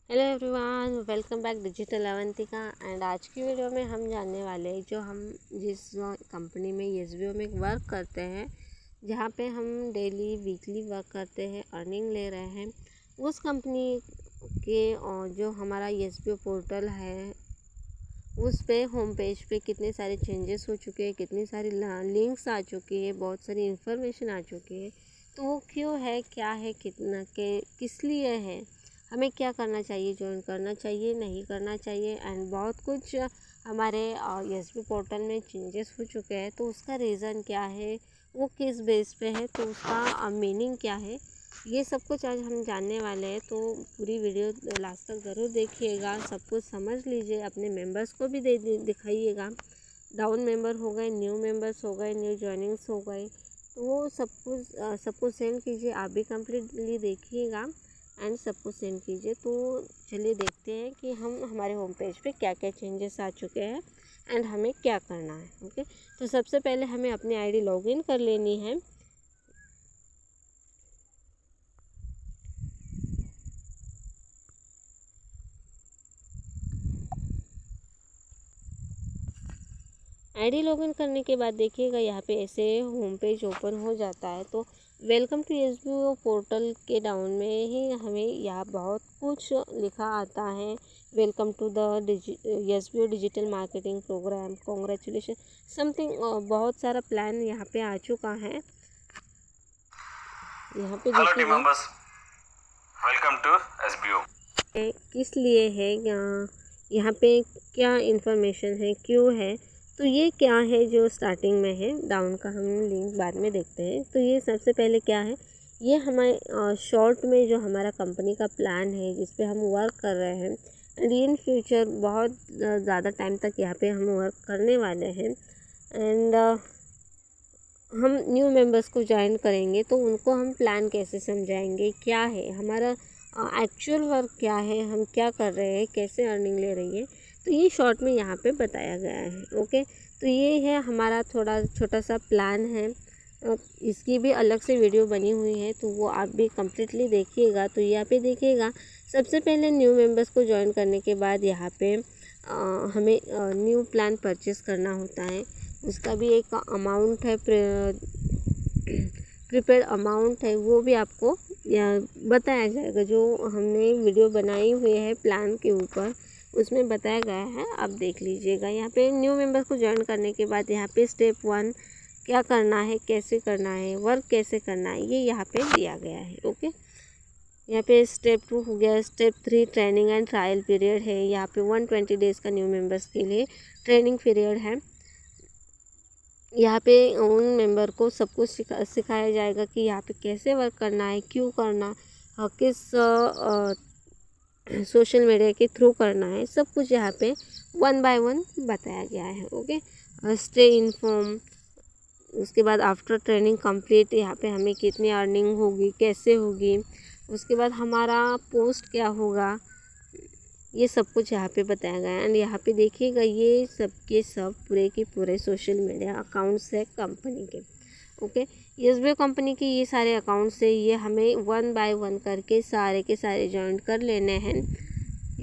Hello everyone, welcome back digital Avantika. And आज की video में हम जानने वाले हैं जो हम जिस कंपनी में एसबीओ में वर्क करते हैं, जहाँ पे हम डेली वीकली वर्क करते हैं, अर्निंग ले रहे हैं, उस कंपनी के जो हमारा एसबीओ पोर्टल है उस पे होम पेज पे कितने सारे चेंजेस हो चुके हैं, कितनी सारी लिंक्स आ चुकी है, बहुत सारी इन्फॉर्मेशन आ चुकी है। तो वो क्यों है, क्या है, कितना के किस लिए है, हमें क्या करना चाहिए, ज्वाइन करना चाहिए, नहीं करना चाहिए, एंड बहुत कुछ हमारे एसबी पोर्टल में चेंजेस हो चुके हैं। तो उसका रीज़न क्या है, वो किस बेस पे है, तो उसका मीनिंग क्या है, ये सब कुछ आज हम जानने वाले हैं। तो पूरी वीडियो लास्ट तक ज़रूर देखिएगा, सब कुछ समझ लीजिए, अपने मेंबर्स को भी दिखाइएगा। डाउन मेंबर हो गए, न्यू मेंबर्स हो गए, न्यू जॉइनिंग्स हो गए, तो वो सब कुछ सेंड कीजिए, आप भी कम्प्लीटली देखिएगा एंड सबको सेंड कीजिए। तो चलिए देखते हैं कि हम हमारे होम पेज पे क्या क्या चेंजेस आ चुके हैं एंड हमें क्या करना है। ओके, तो सबसे पहले हमें अपनी आईडी लॉगिन कर लेनी है। आईडी लॉगिन करने के बाद देखिएगा यहाँ पे ऐसे होम पेज ओपन हो जाता है। तो वेलकम टू एसबीओ पोर्टल के डाउन में ही हमें यहाँ बहुत कुछ लिखा आता है। Welcome to the SBO digital marketing program, congratulation something, बहुत सारा प्लान यहाँ पे आ चुका है। यहाँ पे देखिएगा वेलकम टू एसबीओ किस लिए है, यहाँ पे क्या इंफॉर्मेशन है, क्यों है। तो ये क्या है जो स्टार्टिंग में है, डाउन का हम लिंक बाद में देखते हैं। तो ये सबसे पहले क्या है, ये हमारे शॉर्ट में जो हमारा कंपनी का प्लान है जिस पे हम वर्क कर रहे हैं, एंड इन फ्यूचर बहुत ज़्यादा टाइम तक यहाँ पे हम वर्क करने वाले हैं। एंड हम न्यू मेंबर्स को ज्वाइन करेंगे तो उनको हम प्लान कैसे समझाएंगे, क्या है हमारा एक्चुअल वर्क, क्या है, हम क्या कर रहे हैं, कैसे अर्निंग ले रही है, तो ये शॉर्ट में यहाँ पे बताया गया है। ओके, तो ये है हमारा थोड़ा छोटा सा प्लान है। इसकी भी अलग से वीडियो बनी हुई है, तो वो आप भी कम्प्लीटली देखिएगा। तो यहाँ पे देखिएगा, सबसे पहले न्यू मेंबर्स को ज्वाइन करने के बाद यहाँ पे हमें न्यू प्लान परचेस करना होता है। उसका भी एक अमाउंट है, प्रीपेड अमाउंट है, वो भी आपको बताया जाएगा। जो हमने वीडियो बनाई हुई है प्लान के ऊपर, उसमें बताया गया है, आप देख लीजिएगा। यहाँ पे न्यू मेंबर्स को ज्वाइन करने के बाद यहाँ पे स्टेप 1 क्या करना है, कैसे करना है, वर्क कैसे करना है, ये यहाँ पे दिया गया है। ओके, यहाँ पे स्टेप 2 हो गया। Step 3 training and trial period है। यहाँ पे 120 डेज़ का न्यू मेंबर्स के लिए ट्रेनिंग पीरियड है। यहाँ पे उन मेंबर को सब कुछ सिखाया जाएगा कि यहाँ पे कैसे वर्क करना है, क्यों करना, किस सोशल मीडिया के थ्रू करना है, सब कुछ यहाँ पे 1 बाय 1 बताया गया है। Okay, stay inform. उसके बाद आफ्टर ट्रेनिंग कंप्लीट यहाँ पे हमें कितनी अर्निंग होगी, कैसे होगी, उसके बाद हमारा पोस्ट क्या होगा, ये सब कुछ यहाँ पे बताया गया है। एंड यहाँ पे देखिएगा, ये सब के सब पूरे के पूरे सोशल मीडिया अकाउंट्स है कंपनी के। ओके, एसबीओ कंपनी के ये सारे अकाउंट्स है, ये हमें 1 बाय 1 करके सारे के सारे ज्वाइन कर लेने हैं।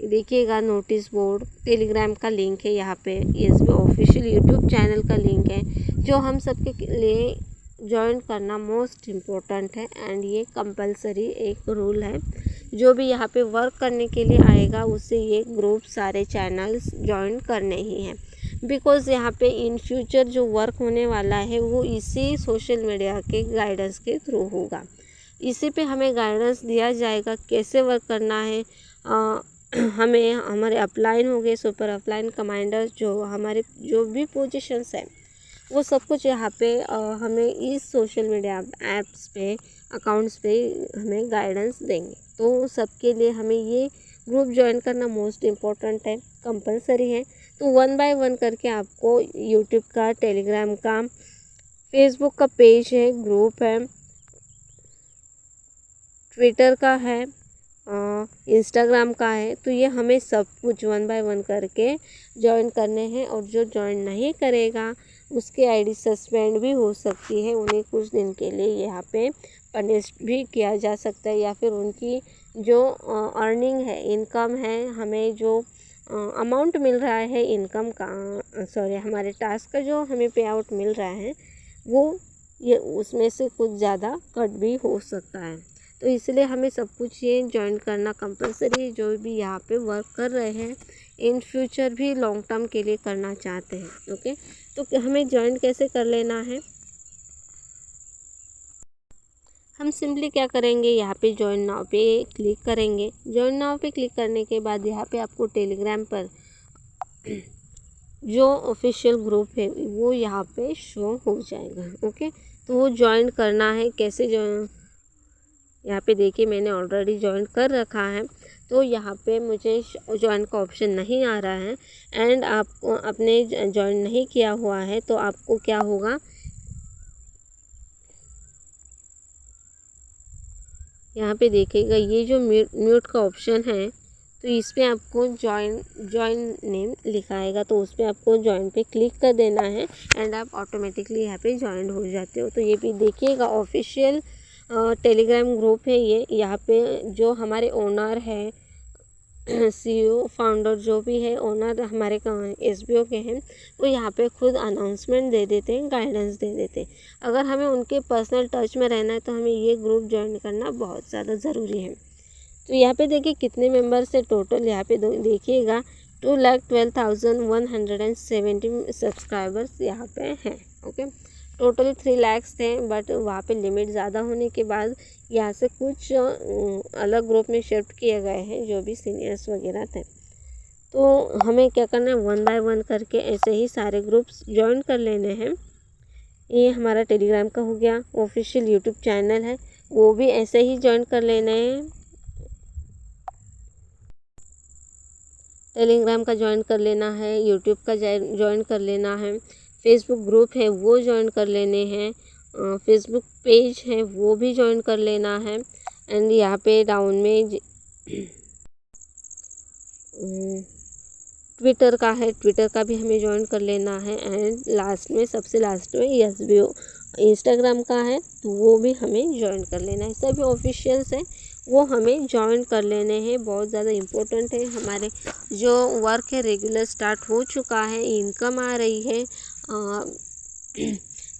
देखिएगा, नोटिस बोर्ड, टेलीग्राम का लिंक है, यहाँ पे एसबीओ ऑफिशियल यूट्यूब चैनल का लिंक है, जो हम सबके लिए ज्वाइन करना मोस्ट इम्पोर्टेंट है। एंड ये कंपलसरी एक रूल है, जो भी यहाँ पे वर्क करने के लिए आएगा उससे ये ग्रुप सारे चैनल्स ज्वाइन करने ही हैं। बिकॉज़ यहाँ पे इन फ्यूचर जो वर्क होने वाला है वो इसी सोशल मीडिया के गाइडेंस के थ्रू होगा। इसी पे हमें गाइडेंस दिया जाएगा कैसे वर्क करना है। हमें हमारे अपलाइन हो गए, सुपर अपलाइन, कमांडर्स, जो हमारे जो भी पोजीशंस हैं, वो सब कुछ यहाँ पे हमें इस सोशल मीडिया ऐप्स पे, अकाउंट्स पे हमें गाइडेंस देंगे। तो सबके लिए हमें ये ग्रुप ज्वाइन करना मोस्ट इम्पोर्टेंट है, कंपलसरी है। तो 1 बाय 1 करके आपको यूट्यूब का, टेलीग्राम का, फेसबुक का पेज है, ग्रुप है, ट्विटर का है, इंस्टाग्राम का है, तो ये हमें सब कुछ 1 बाय 1 करके ज्वाइन करने हैं। और जो ज्वाइन नहीं करेगा उसकी आईडी सस्पेंड भी हो सकती है, उन्हें कुछ दिन के लिए यहाँ पे पनिश भी किया जा सकता है, या फिर उनकी जो अर्निंग है, इनकम है, हमें जो अमाउंट मिल रहा है इनकम का, हमारे टास्क का जो हमें पे आउट मिल रहा है वो ये उसमें से कुछ ज़्यादा कट भी हो सकता है। तो इसलिए हमें सब कुछ ये ज्वाइन करना कंपलसरी, जो भी यहाँ पे वर्क कर रहे हैं इन फ्यूचर भी लॉन्ग टर्म के लिए करना चाहते हैं। ओके, तो हमें ज्वाइन कैसे कर लेना है, हम सिंपली क्या करेंगे, यहाँ पे ज्वाइन नाउ पे क्लिक करेंगे। ज्वाइन नाउ पे क्लिक करने के बाद यहाँ पे आपको टेलीग्राम पर जो ऑफिशियल ग्रुप है वो यहाँ पे शो हो जाएगा। ओके, तो वो ज्वाइन करना है कैसे, जो यहाँ पे देखिए मैंने ऑलरेडी ज्वाइन कर रखा है, तो यहाँ पे मुझे ज्वाइन का ऑप्शन नहीं आ रहा है। एंड आपको अपने ज्वाइन नहीं किया हुआ है तो आपको क्या होगा, यहाँ पे देखिएगा ये जो म्यूट का ऑप्शन है, तो इस पर आपको ज्वाइन नेम लिखाएगा, तो उस पर आपको ज्वाइन पे क्लिक कर देना है एंड आप ऑटोमेटिकली यहाँ पे ज्वाइन हो जाते हो। तो ये भी देखिएगा ऑफिशियल टेलीग्राम ग्रुप है ये। यहाँ पे जो हमारे ओनर है, सीईओ फाउंडर जो भी है, ओनर हमारे SBO के हैं, वो यहाँ पे खुद अनाउंसमेंट दे देते हैं, गाइडेंस दे देते हैं। अगर हमें उनके पर्सनल टच में रहना है तो हमें ये ग्रुप ज्वाइन करना बहुत ज़्यादा ज़रूरी है। तो यहाँ पे देखिए कितने मेंबर्स है टोटल, यहाँ पे देखिएगा 2,12,170 सब्सक्राइबर्स यहाँ पे हैं। ओके, टोटल 3 लाख थे, बट वहाँ पे लिमिट ज़्यादा होने के बाद यहाँ से कुछ अलग ग्रुप में शिफ्ट किए गए हैं जो भी सीनियर्स वगैरह थे। तो हमें क्या करना है, 1 बाय 1 करके ऐसे ही सारे ग्रुप्स ज्वाइन कर लेने हैं। ये हमारा टेलीग्राम का हो गया, ऑफिशियल यूट्यूब चैनल है वो भी ऐसे ही ज्वाइन कर लेने हैं। टेलीग्राम का ज्वाइन कर लेना है, यूट्यूब का ज्वाइन कर लेना है, फेसबुक ग्रुप है वो ज्वाइन कर लेने हैं, फेसबुक पेज है वो भी ज्वाइन कर लेना है। एंड यहाँ पे डाउन में ट्विटर का है, ट्विटर का भी हमें ज्वाइन कर लेना है। एंड लास्ट में, सबसे लास्ट में SBO इंस्टाग्राम का है तो वो भी हमें ज्वाइन कर लेना है। सभी ऑफिशियल्स हैं वो हमें ज्वाइन कर लेने हैं, बहुत ज़्यादा इम्पोर्टेंट है। हमारे जो वर्क है रेगुलर स्टार्ट हो चुका है, इनकम आ रही है,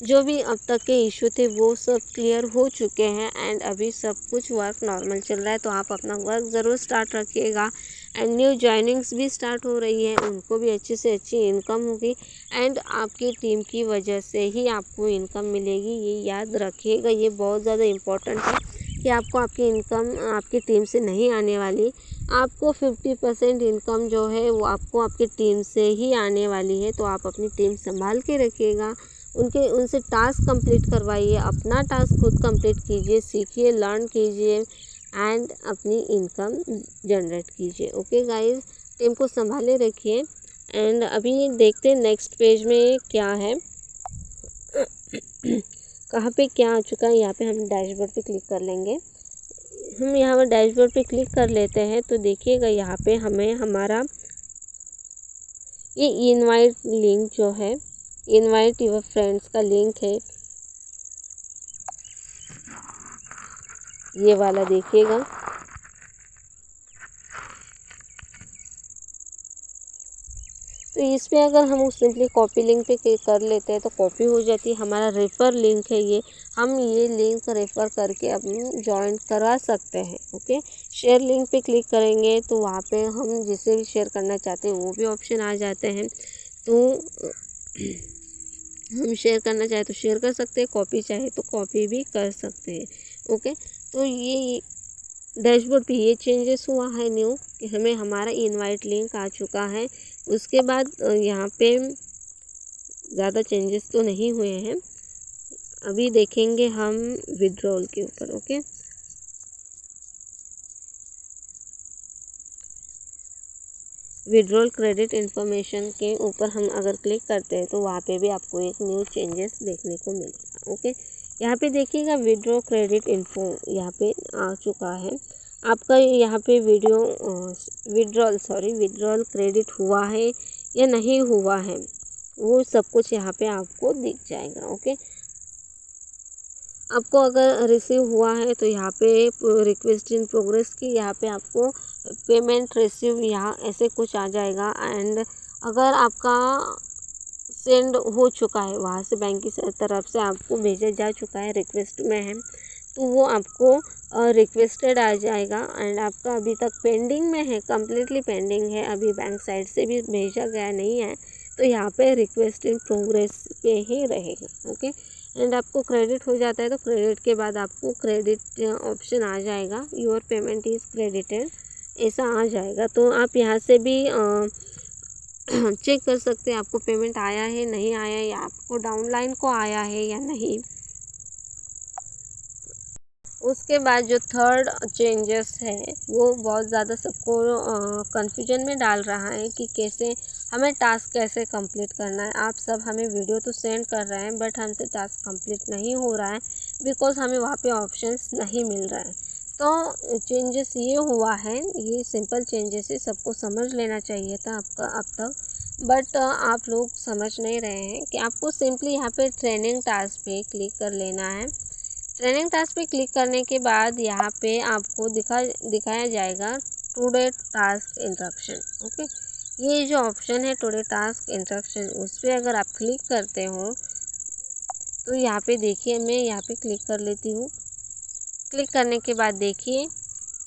जो भी अब तक के इशू थे वो सब क्लियर हो चुके हैं एंड अभी सब कुछ वर्क नॉर्मल चल रहा है। तो आप अपना वर्क ज़रूर स्टार्ट रखिएगा। एंड न्यू जॉइनिंग्स भी स्टार्ट हो रही है, उनको भी अच्छी से अच्छी इनकम होगी एंड आपकी टीम की वजह से ही आपको इनकम मिलेगी, ये याद रखिएगा। ये बहुत ज़्यादा इम्पोर्टेंट है कि आपको आपकी इनकम आपकी टीम से नहीं आने वाली, आपको 50% इनकम जो है वो आपको आपकी टीम से ही आने वाली है। तो आप अपनी टीम संभाल के रखिएगा, उनसे टास्क कंप्लीट करवाइए, अपना टास्क खुद कंप्लीट कीजिए, सीखिए, लर्न कीजिए एंड अपनी इनकम जनरेट कीजिए। ओके गाइस, टीम को संभाले रखिए। एंड अभी देखते हैं नेक्स्ट पेज में क्या है, कहाँ पे क्या आ चुका है। यहाँ पे हम डैशबोर्ड पे क्लिक कर लेंगे। हम यहाँ पर डैशबोर्ड पे क्लिक कर लेते हैं तो देखिएगा यहाँ पे हमें हमारा ये इनवाइट लिंक जो है, इनवाइट योर फ्रेंड्स का लिंक है, ये वाला देखिएगा। तो इस पे अगर हम सिंपली कॉपी लिंक पे क्लिक कर लेते हैं तो कॉपी हो जाती है। हमारा रेफ़र लिंक है ये, हम ये लिंक रेफ़र करके अपनी ज्वाइन करवा सकते हैं। ओके, शेयर लिंक पे क्लिक करेंगे तो वहाँ पे हम जिसे भी शेयर करना चाहते हैं वो भी ऑप्शन आ जाते हैं। तो हम शेयर करना चाहे तो शेयर कर सकते हैं, कॉपी चाहे तो कॉपी भी कर सकते हैं। ओके, तो ये डैशबोर्ड पे ये चेंजेस हुआ है न्यू कि हमें हमारा इनवाइट लिंक आ चुका है। उसके बाद यहाँ पे ज़्यादा चेंजेस तो नहीं हुए हैं। अभी देखेंगे हम विड्रॉल के ऊपर। ओके, विड्रॉल क्रेडिट इन्फॉर्मेशन के ऊपर हम अगर क्लिक करते हैं तो वहाँ पे भी आपको एक न्यू चेंजेस देखने को मिलेगा। ओके, यहाँ पे देखिएगा विड्रॉ क्रेडिट इन्फो यहाँ पे आ चुका है। आपका यहाँ पे विड्रॉल क्रेडिट हुआ है या नहीं हुआ है, वो सब कुछ यहाँ पे आपको दिख जाएगा। ओके, आपको अगर रिसीव हुआ है तो यहाँ पे रिक्वेस्ट इन प्रोग्रेस की यहाँ पे आपको पेमेंट रिसीव यहाँ ऐसे कुछ आ जाएगा। एंड अगर आपका सेंड हो चुका है, वहाँ से बैंक की तरफ से आपको भेजा जा चुका है, रिक्वेस्ट में है, तो वो आपको रिक्वेस्टेड आ जाएगा। एंड आपका अभी तक पेंडिंग में है, कम्प्लीटली पेंडिंग है, अभी बैंक साइड से भी भेजा गया नहीं है, तो यहाँ पे रिक्वेस्ट इन प्रोग्रेस पे ही रहेगा। ओके, एंड आपको क्रेडिट हो जाता है तो क्रेडिट के बाद आपको क्रेडिट ऑप्शन आ जाएगा, योर पेमेंट इज़ क्रेडिटेड, ऐसा आ जाएगा। तो आप यहाँ से भी चेक कर सकते हैं आपको पेमेंट आया है नहीं आया, या आपको डाउनलाइन को आया है या नहीं। उसके बाद जो थर्ड चेंजेस है वो बहुत ज़्यादा सबको कन्फ्यूजन में डाल रहा है कि कैसे हमें टास्क कैसे कंप्लीट करना है। आप सब हमें वीडियो तो सेंड कर रहे हैं बट हमसे टास्क कंप्लीट नहीं हो रहा है बिकॉज हमें वहाँ पे ऑप्शंस नहीं मिल रहा है। तो चेंजेस ये हुआ है, ये सिंपल चेंजेस है, सबको समझ लेना चाहिए था आपका अब तक, बट आप लोग समझ नहीं रहे हैं कि आपको सिंपली यहाँ पे ट्रेनिंग टास्क पे क्लिक कर लेना है। ट्रेनिंग टास्क पे क्लिक करने के बाद यहाँ पे आपको दिखाया जाएगा टुडे टास्क इंस्ट्रक्शन। ओके, ये जो ऑप्शन है टुडे टास्क इंस्ट्रक्शन, उस पर अगर आप क्लिक करते हो तो यहाँ पे देखिए, मैं यहाँ पे क्लिक कर लेती हूँ। क्लिक करने के बाद देखिए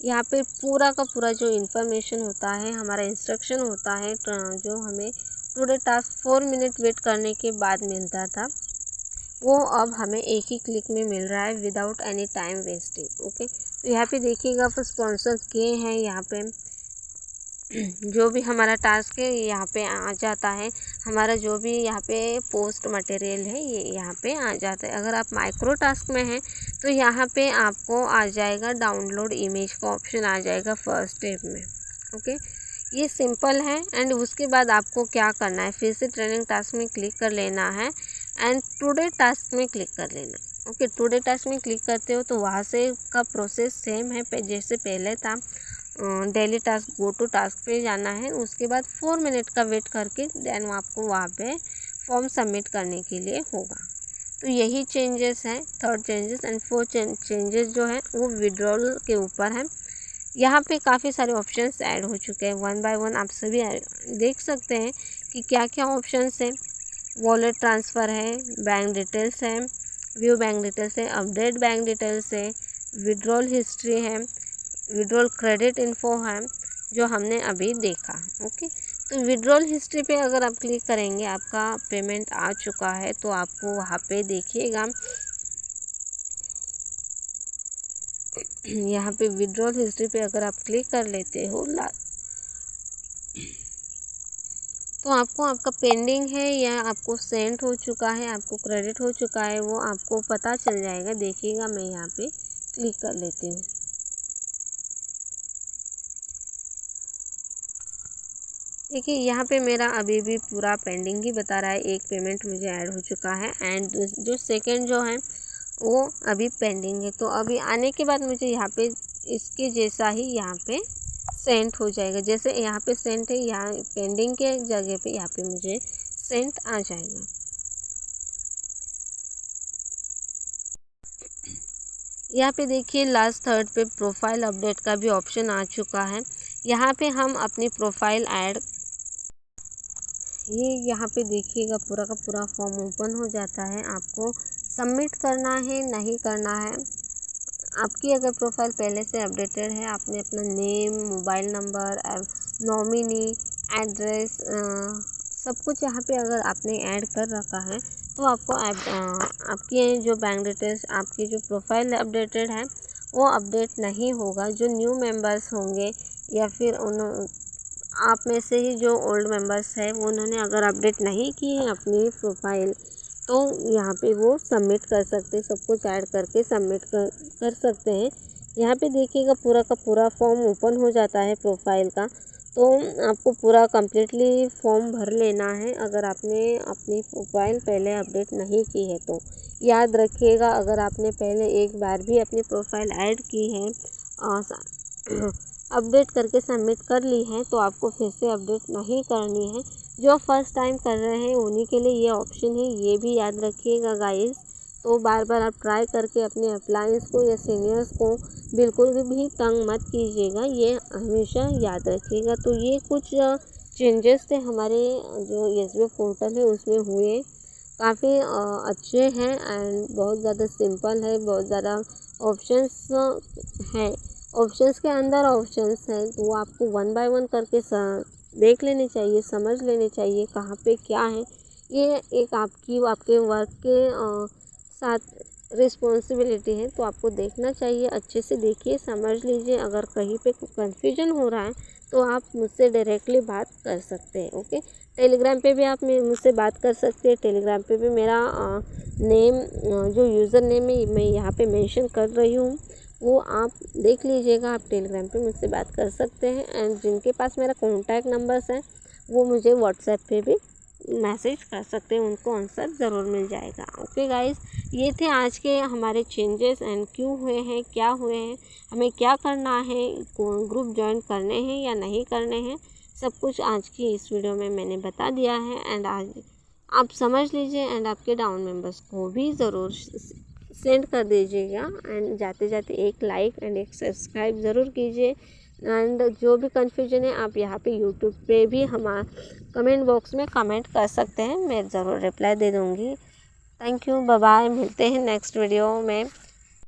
यहाँ पे पूरा का पूरा जो इन्फॉर्मेशन होता है, हमारा इंस्ट्रक्शन होता है, जो हमें टुडे टास्क 4 मिनट वेट करने के बाद मिलता था, वो अब हमें एक ही क्लिक में मिल रहा है without any time wasting. Okay, तो यहाँ पे देखिएगा फिर स्पॉन्सर किए हैं, यहाँ पे जो भी हमारा टास्क है यहाँ पे आ जाता है, हमारा जो भी यहाँ पे पोस्ट मटेरियल है ये यहाँ पे आ जाता है। अगर आप माइक्रो टास्क में हैं तो यहाँ पे आपको आ जाएगा डाउनलोड इमेज का ऑप्शन आ जाएगा फर्स्ट स्टेप में। ओके, ये सिंपल है। एंड उसके बाद आपको क्या करना है, फिर से ट्रेनिंग टास्क में क्लिक कर लेना है एंड टुडे टास्क में क्लिक कर लेना। ओके, टुडे टास्क में क्लिक करते हो तो वहाँ से का प्रोसेस सेम है जैसे पहले था। Daily task go to task पे जाना है, उसके बाद 4 मिनट का वेट करके देन आपको वहाँ पे फॉर्म सबमिट करने के लिए होगा। तो यही चेंजेस हैं, third changes. And fourth changes जो है वो विड्रॉल के ऊपर है। यहाँ पे काफ़ी सारे ऑप्शंस ऐड हो चुके हैं, वन बाय वन आप सभी देख सकते हैं कि क्या क्या ऑप्शंस हैं। वॉलेट ट्रांसफ़र है, बैंक डिटेल्स है, व्यू बैंक डिटेल्स है, अपडेट बैंक डिटेल्स है, विड्रॉल हिस्ट्री है, विड्रॉल क्रेडिट इन्फो है जो हमने अभी देखा। ओके, तो विड्रॉल हिस्ट्री पे अगर आप क्लिक करेंगे, आपका पेमेंट आ चुका है तो आपको वहाँ पे देखिएगा, यहाँ पे विड्रॉल हिस्ट्री पे अगर आप क्लिक कर लेते हो तो आपको आपका पेंडिंग है या आपको सेंड हो चुका है, आपको क्रेडिट हो चुका है, वो आपको पता चल जाएगा। देखिएगा, मैं यहाँ पे क्लिक कर लेती हूँ। देखिए यहाँ पे मेरा अभी भी पूरा पेंडिंग ही बता रहा है, एक पेमेंट मुझे ऐड हो चुका है एंड जो सेकंड जो है वो अभी पेंडिंग है। तो अभी आने के बाद मुझे यहाँ पे इसके जैसा ही यहाँ पे सेंड हो जाएगा, जैसे यहाँ पे सेंड है, यहाँ पेंडिंग के जगह पे यहाँ पे मुझे सेंड आ जाएगा। यहाँ पे देखिए लास्ट थर्ड पे प्रोफाइल अपडेट का भी ऑप्शन आ चुका है। यहाँ पे हम अपनी प्रोफाइल ऐड, ये यहाँ पे देखिएगा पूरा का पूरा फॉर्म ओपन हो जाता है। आपको सबमिट करना है नहीं करना है, आपकी अगर प्रोफाइल पहले से अपडेटेड है, आपने अपना name, mobile number, nominee, address, सब कुछ यहाँ पे अगर आपने ऐड कर रखा है तो आपको आपकी जो बैंक डिटेल्स, आपकी जो प्रोफाइल अपडेटेड है वो अपडेट नहीं होगा। जो न्यू मेंबर्स होंगे या फिर आप में से ही जो ओल्ड मेंबर्स है वो उन्होंने अगर अपडेट नहीं की है अपनी प्रोफाइल तो यहाँ पे वो सबमिट कर सकते हैं, सब कुछ ऐड करके सबमिट कर सकते हैं। यहाँ पे देखिएगा पूरा का पूरा फॉर्म ओपन हो जाता है प्रोफाइल का, तो आपको पूरा कम्प्लीटली फॉर्म भर लेना है अगर आपने अपनी प्रोफाइल पहले अपडेट नहीं की है तो। याद रखिएगा, अगर आपने पहले एक बार भी अपनी प्रोफाइल ऐड की है, अपडेट करके सबमिट कर ली है, तो आपको फिर से अपडेट नहीं करनी है। जो फर्स्ट टाइम कर रहे हैं उन्हीं के लिए ये ऑप्शन है, ये भी याद रखिएगा गाइस। तो बार बार आप ट्राई करके अपने अप्लायंस को या सीनियर्स को बिल्कुल भी तंग मत कीजिएगा, ये हमेशा याद रखिएगा। तो ये कुछ चेंजेस थे हमारे जो SBO पोर्टल है उसमें हुए, काफ़ी अच्छे हैं एंड बहुत ज़्यादा सिंपल है, बहुत ज़्यादा ऑप्शंस हैं, ऑप्शंस के अंदर ऑप्शंस हैं, तो वो आपको वन बाय वन करके देख लेने चाहिए, समझ लेने चाहिए कहाँ पे क्या है। ये एक आपके वर्क के साथ रिस्पॉन्सिबिलिटी है, तो आपको देखना चाहिए, अच्छे से देखिए, समझ लीजिए। अगर कहीं पे कन्फ्यूजन हो रहा है तो आप मुझसे डायरेक्टली बात कर सकते हैं। ओके, टेलीग्राम पे भी आप मुझसे बात कर सकते हैं। टेलीग्राम पे भी मेरा नेम जो यूज़र नेम है मैं यहाँ पे मेंशन कर रही हूँ, वो आप देख लीजिएगा। आप टेलीग्राम पे मुझसे बात कर सकते हैं एंड जिनके पास मेरा कॉन्टैक्ट नंबर्स है वो मुझे व्हाट्सएप पे भी मैसेज कर सकते हैं, उनको आंसर ज़रूर मिल जाएगा। ओके गाइस, ये थे आज के हमारे चेंजेस एंड क्यों हुए हैं, क्या हुए हैं, हमें क्या करना है, ग्रुप ज्वाइन करने हैं या नहीं करने हैं, सब कुछ आज की इस वीडियो में मैंने बता दिया है। एंड आज आप समझ लीजिए एंड आपके डाउन मेंबर्स को भी ज़रूर सेंड कर दीजिएगा एंड जाते जाते एक लाइक एंड एक सब्सक्राइब ज़रूर कीजिए। एंड जो भी कन्फ्यूजन है आप यहाँ पे यूट्यूब पे भी कमेंट बॉक्स में कमेंट कर सकते हैं, मैं ज़रूर रिप्लाई दे दूँगी। थैंक यू, बाय बाय, मिलते हैं नेक्स्ट वीडियो में।